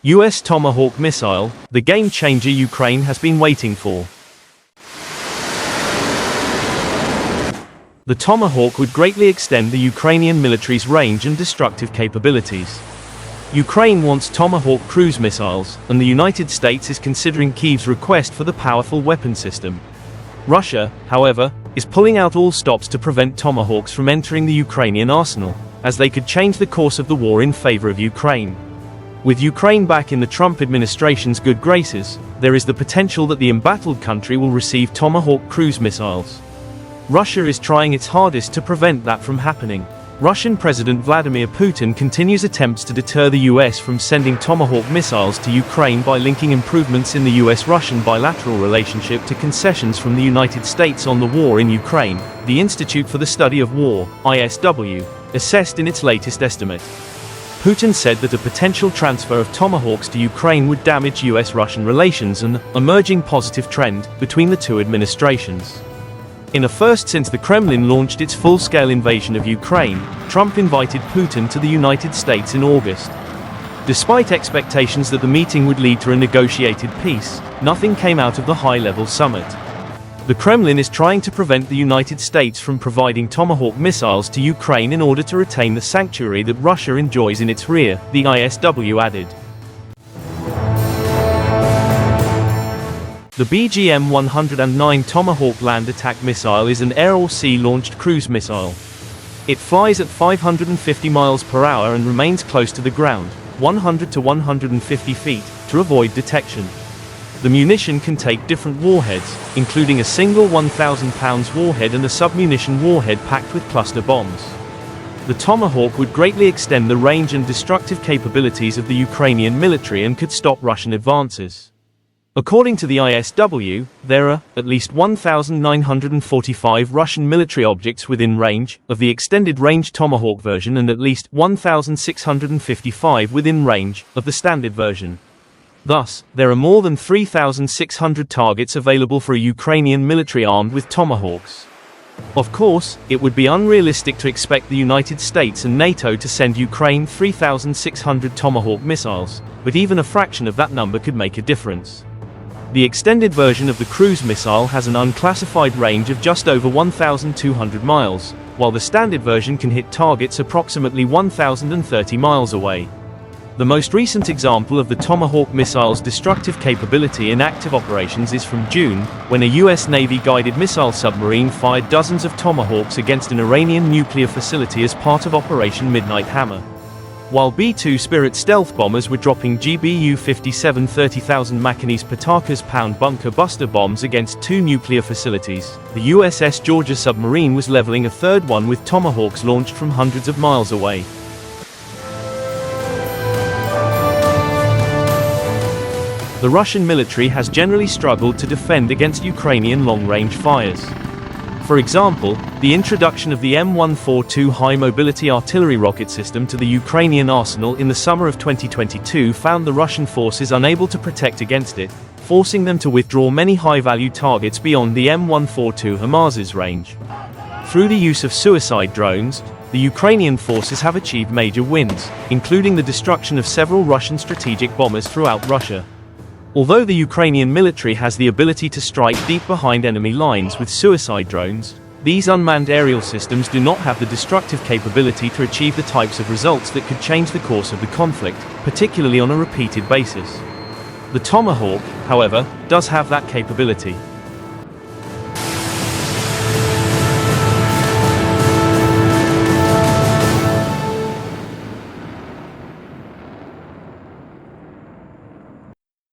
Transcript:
US Tomahawk missile, the game-changer Ukraine has been waiting for. The Tomahawk would greatly extend the Ukrainian military's range and destructive capabilities. Ukraine wants Tomahawk cruise missiles, and the United States is considering Kyiv's request for the powerful weapon system. Russia, however, is pulling out all stops to prevent Tomahawks from entering the Ukrainian arsenal, as they could change the course of the war in favor of Ukraine. With Ukraine back in the Trump administration's good graces, there is the potential that the embattled country will receive Tomahawk cruise missiles. Russia is trying its hardest to prevent that from happening. Russian President Vladimir Putin continues attempts to deter the US from sending Tomahawk missiles to Ukraine by linking improvements in the US-Russian bilateral relationship to concessions from the United States on the war in Ukraine, the Institute for the Study of War, ISW, assessed in its latest estimate. Putin said that a potential transfer of Tomahawks to Ukraine would damage US-Russian relations, an emerging positive trend between the two administrations. In a first since the Kremlin launched its full-scale invasion of Ukraine, Trump invited Putin to the United States in August. Despite expectations that the meeting would lead to a negotiated peace, nothing came out of the high-level summit. The Kremlin is trying to prevent the United States from providing Tomahawk missiles to Ukraine in order to retain the sanctuary that Russia enjoys in its rear, the ISW added. The BGM-109 Tomahawk land attack missile is an air or sea-launched cruise missile. It flies at 550 miles per hour and remains close to the ground, 100 to 150 feet, to avoid detection. The munition can take different warheads, including a single 1,000 pounds warhead and a submunition warhead packed with cluster bombs. The Tomahawk would greatly extend the range and destructive capabilities of the Ukrainian military and could stop Russian advances. According to the ISW, there are at least 1,945 Russian military objects within range of the extended-range Tomahawk version and at least 1,655 within range of the standard version. Thus, there are more than 3,600 targets available for a Ukrainian military armed with Tomahawks. Of course, it would be unrealistic to expect the United States and NATO to send Ukraine 3,600 Tomahawk missiles, but even a fraction of that number could make a difference. The extended version of the cruise missile has an unclassified range of just over 1,200 miles, while the standard version can hit targets approximately 1,030 miles away. The most recent example of the Tomahawk missile's destructive capability in active operations is from June, when a US Navy-guided missile submarine fired dozens of Tomahawks against an Iranian nuclear facility as part of Operation Midnight Hammer. While B-2 Spirit stealth bombers were dropping GBU-57 30,000 Machanis Patakas pound bunker buster bombs against two nuclear facilities, the USS Georgia submarine was leveling a third one with Tomahawks launched from hundreds of miles away. The Russian military has generally struggled to defend against Ukrainian long-range fires. For example, the introduction of the M142 high-mobility artillery rocket system to the Ukrainian arsenal in the summer of 2022 found the Russian forces unable to protect against it, forcing them to withdraw many high-value targets beyond the M142 HIMARS's range. Through the use of suicide drones, the Ukrainian forces have achieved major wins, including the destruction of several Russian strategic bombers throughout Russia. Although the Ukrainian military has the ability to strike deep behind enemy lines with suicide drones, these unmanned aerial systems do not have the destructive capability to achieve the types of results that could change the course of the conflict, particularly on a repeated basis. The Tomahawk, however, does have that capability.